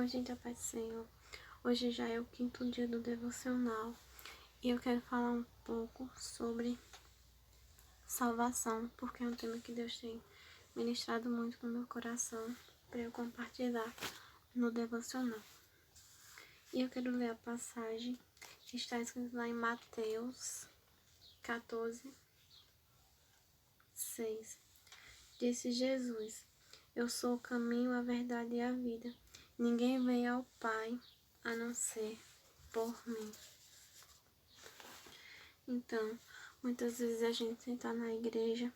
Oi, gente, a paz do Senhor. Hoje já é o 5º dia do devocional e eu quero falar um pouco sobre salvação, porque é um tema que Deus tem ministrado muito no meu coração para eu compartilhar no devocional. E eu quero ler a passagem que está escrita lá em Mateus 14, 6. Disse Jesus: Eu sou o caminho, a verdade e a vida. Ninguém vem ao Pai a não ser por mim. Então, muitas vezes a gente está na igreja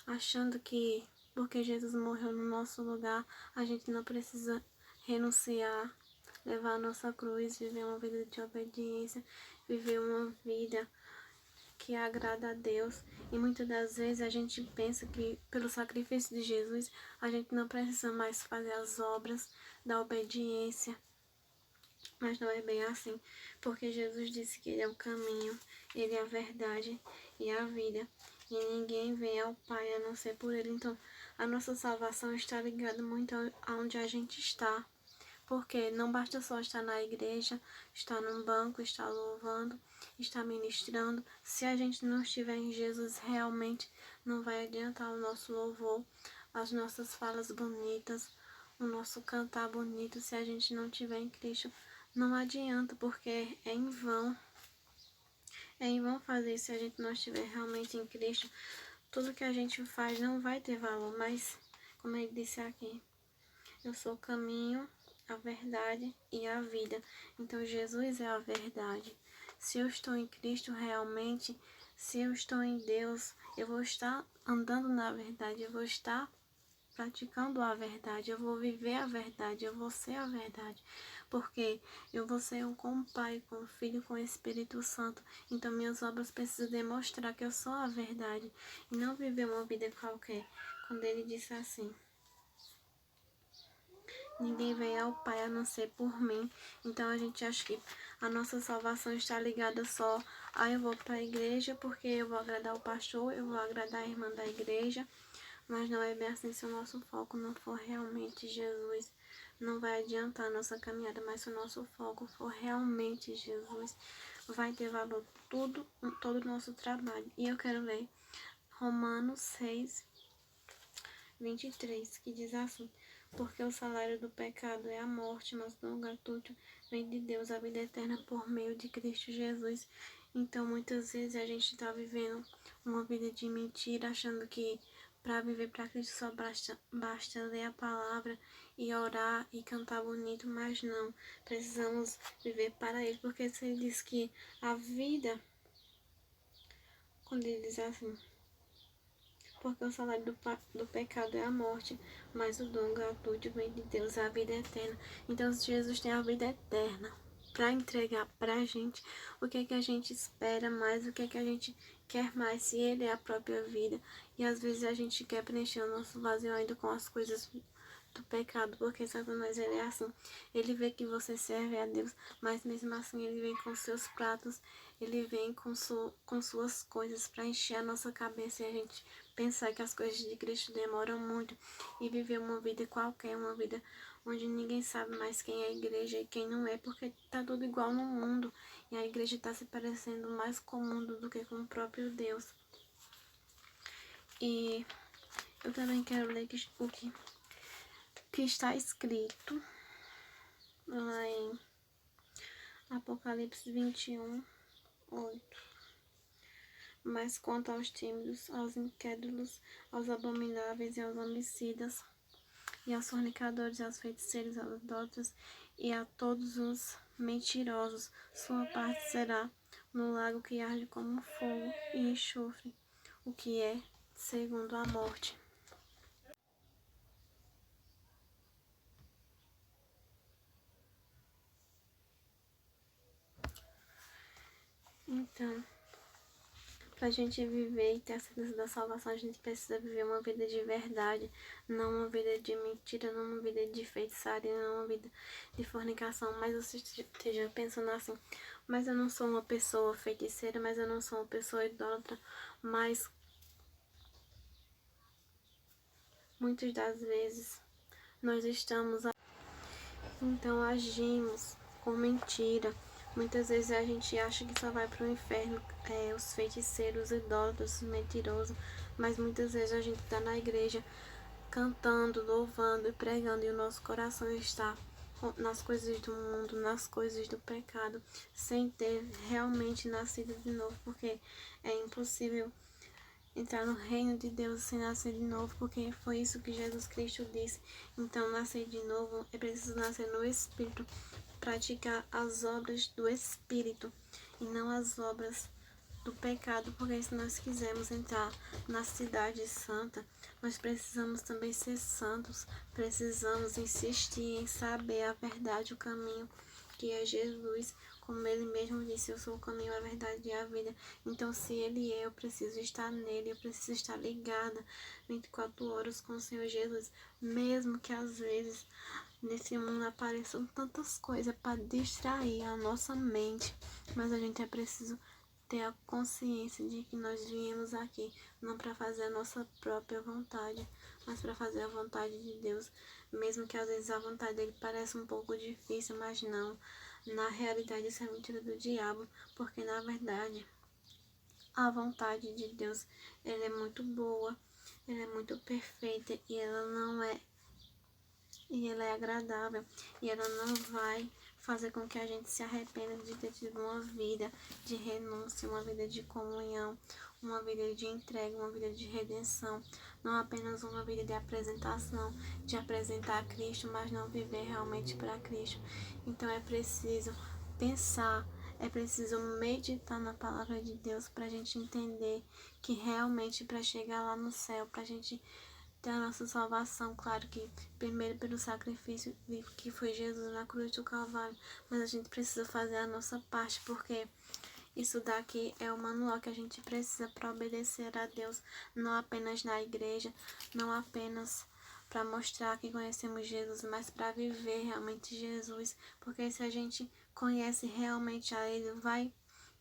achando que porque Jesus morreu no nosso lugar, a gente não precisa renunciar, levar a nossa cruz, viver uma vida de obediência, viver uma vida que agrada a Deus. E muitas das vezes a gente pensa que pelo sacrifício de Jesus a gente não precisa mais fazer as obras da obediência. Mas não é bem assim, porque Jesus disse que Ele é o caminho, Ele é a verdade e a vida. E ninguém vem ao Pai a não ser por Ele. Então, a nossa salvação está ligada muito aonde a gente está. Porque não basta só estar na igreja, estar num banco, estar louvando, estar ministrando. Se a gente não estiver em Jesus, realmente não vai adiantar o nosso louvor, as nossas falas bonitas, o nosso cantar bonito. Se a gente não estiver em Cristo, não adianta, porque é em vão. É em vão fazer se a gente não estiver realmente em Cristo. Tudo que a gente faz não vai ter valor, mas, como ele disse aqui, eu sou o caminho, a verdade e a vida. Então, Jesus é a verdade. Se eu estou em Cristo realmente, se eu estou em Deus, eu vou estar andando na verdade, eu vou estar praticando a verdade, eu vou viver a verdade, eu vou ser a verdade, porque eu vou ser um com o Pai, com o Filho, com o Espírito Santo. Então minhas obras precisam demonstrar que eu sou a verdade e não viver uma vida qualquer. Quando ele disse assim: ninguém vem ao Pai a não ser por mim. Então a gente acha que a nossa salvação está ligada só a eu vou para a igreja porque eu vou agradar o pastor, eu vou agradar a irmã da igreja. Mas não é bem assim. Se o nosso foco não for realmente Jesus, não vai adiantar a nossa caminhada. Mas se o nosso foco for realmente Jesus, vai ter valor todo o nosso trabalho. E eu quero ler Romanos 6, 23, que diz assim: porque o salário do pecado é a morte, mas o dom gratuito vem de Deus, a vida eterna por meio de Cristo Jesus. Então, muitas vezes a gente está vivendo uma vida de mentira, achando que para viver para Cristo só basta ler a palavra e orar e cantar bonito, mas não. Precisamos viver para Ele, porque se Ele diz que a vida, quando Ele diz assim: porque o salário do pecado é a morte, mas o dom gratuito vem de Deus, a vida eterna. Então, se Jesus tem a vida eterna para entregar para a gente, o que é que a gente espera mais, o que é que a gente quer mais, se Ele é a própria vida? E às vezes a gente quer preencher o nosso vazio ainda com as coisas do pecado, porque Satanás, ele é assim, ele vê que você serve a Deus, mas mesmo assim ele vem com seus pratos, ele vem com suas coisas para encher a nossa cabeça e a gente pensar que as coisas de Cristo demoram muito e viver uma vida qualquer, uma vida onde ninguém sabe mais quem é a igreja e quem não é, porque tá tudo igual no mundo e a igreja está se parecendo mais com o mundo do que com o próprio Deus. E eu também quero ler o que está escrito lá em Apocalipse 21, 8. Mas quanto aos tímidos, aos incrédulos, aos abomináveis e aos homicidas, e aos fornicadores, aos feiticeiros, aos idólatras e a todos os mentirosos, sua parte será no lago que arde como fogo e enxofre, o que é segundo a morte. Então, para a gente viver e ter a certeza da salvação, a gente precisa viver uma vida de verdade, não uma vida de mentira, não uma vida de feitiçaria, não uma vida de fornicação. Mas você esteja pensando assim: mas eu não sou uma pessoa feiticeira, mas eu não sou uma pessoa idólatra. Mas muitas das vezes nós estamos Então agimos com mentira. Muitas vezes a gente acha que só vai para o inferno os feiticeiros, idólatras, mentirosos, mas muitas vezes a gente está na igreja cantando, louvando e pregando, e o nosso coração está nas coisas do mundo, nas coisas do pecado, sem ter realmente nascido de novo, porque é impossível entrar no reino de Deus sem nascer de novo, porque foi isso que Jesus Cristo disse. Então, nascer de novo é preciso nascer no Espírito, praticar as obras do Espírito e não as obras do pecado, porque se nós quisermos entrar na cidade santa, nós precisamos também ser santos, precisamos insistir em saber a verdade, o caminho, que é Jesus, como ele mesmo disse, eu sou o caminho, a verdade e a vida. Então, se ele é, eu preciso estar nele, eu preciso estar ligada 24 horas com o Senhor Jesus, mesmo que às vezes nesse mundo apareçam tantas coisas para distrair a nossa mente, mas a gente é preciso ter a consciência de que nós viemos aqui não para fazer a nossa própria vontade, mas para fazer a vontade de Deus, mesmo que às vezes a vontade dele pareça um pouco difícil, mas não. Na realidade, isso é mentira do diabo, porque na verdade a vontade de Deus, ela é muito boa, ela é muito perfeita e ela não é e ela é agradável e ela não vai fazer com que a gente se arrependa de ter tido uma vida de renúncia, uma vida de comunhão, uma vida de entrega, uma vida de redenção, não apenas uma vida de apresentação, de apresentar a Cristo, mas não viver realmente para Cristo. Então é preciso pensar, é preciso meditar na palavra de Deus para a gente entender que realmente para chegar lá no céu, para a gente ter a nossa salvação, claro que primeiro pelo sacrifício que foi Jesus na cruz do Calvário, mas a gente precisa fazer a nossa parte, porque isso daqui é o manual que a gente precisa para obedecer a Deus, não apenas na igreja, não apenas para mostrar que conhecemos Jesus, mas para viver realmente Jesus, porque se a gente conhece realmente a Ele,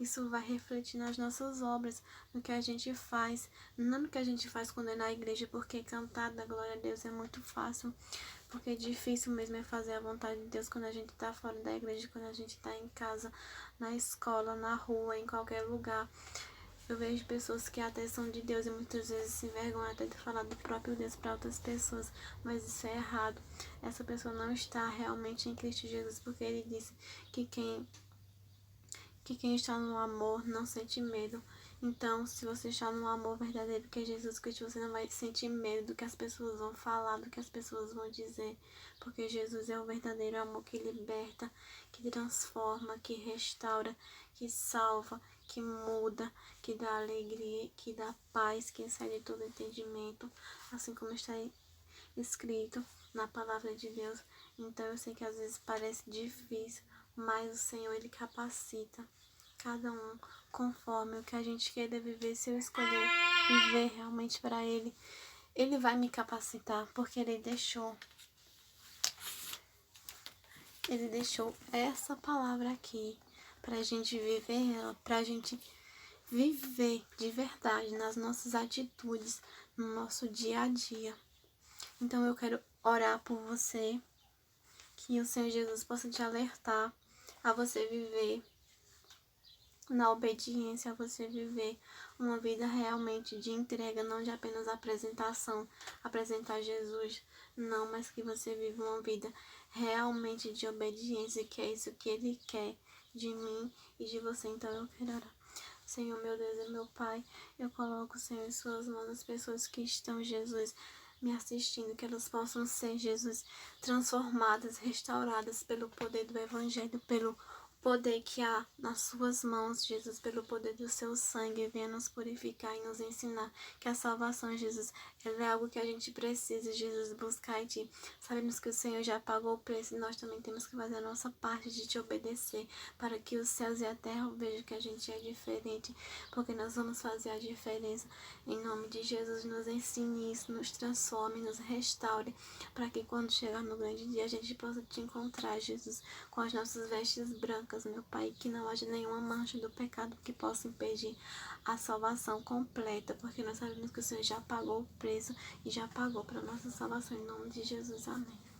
isso vai refletir nas nossas obras, no que a gente faz, não no que a gente faz quando é na igreja, porque cantar da glória a Deus é muito fácil, porque difícil mesmo é fazer a vontade de Deus quando a gente está fora da igreja, quando a gente está em casa, na escola, na rua, em qualquer lugar. Eu vejo pessoas que até são de Deus e muitas vezes se envergonham até de falar do próprio Deus para outras pessoas, mas isso é errado. Essa pessoa não está realmente em Cristo Jesus, porque ele disse que quem está no amor não sente medo. Então, se você está no amor verdadeiro, que é Jesus Cristo, você não vai sentir medo do que as pessoas vão falar, do que as pessoas vão dizer, porque Jesus é o verdadeiro amor que liberta, que transforma, que restaura, que salva, que muda, que dá alegria, que dá paz, que excede todo entendimento, assim como está escrito na palavra de Deus. Então, eu sei que às vezes parece difícil, mas o Senhor, Ele capacita cada um conforme o que a gente queira viver. Se eu escolher viver realmente para Ele, Ele vai me capacitar, porque Ele deixou essa palavra aqui pra gente viver ela, pra gente viver de verdade nas nossas atitudes, no nosso dia a dia. Então eu quero orar por você, que o Senhor Jesus possa te alertar a você viver na obediência, a você viver uma vida realmente de entrega, não de apenas apresentação, apresentar Jesus, não, mas que você viva uma vida realmente de obediência, que é isso que Ele quer de mim e de você. Então eu quero orar. Senhor, meu Deus e meu Pai, eu coloco, Senhor, em suas mãos as pessoas que estão, Jesus, me assistindo, que elas possam ser, Jesus, transformadas, restauradas pelo poder do Evangelho, pelo poder que há nas suas mãos, Jesus, pelo poder do seu sangue, venha nos purificar e nos ensinar que a salvação, Jesus, ela é algo que a gente precisa, Jesus, buscar em Ti. Sabemos que o Senhor já pagou o preço e nós também temos que fazer a nossa parte de Te obedecer, para que os céus e a terra vejam que a gente é diferente, porque nós vamos fazer a diferença. Em nome de Jesus, nos ensine isso, nos transforme, nos restaure, para que quando chegar no grande dia a gente possa Te encontrar, Jesus, com as nossas vestes brancas, meu Pai, que não haja nenhuma mancha do pecado que possa impedir a salvação completa, porque nós sabemos que o Senhor já pagou o preço e já pagou para a nossa salvação, em nome de Jesus, amém.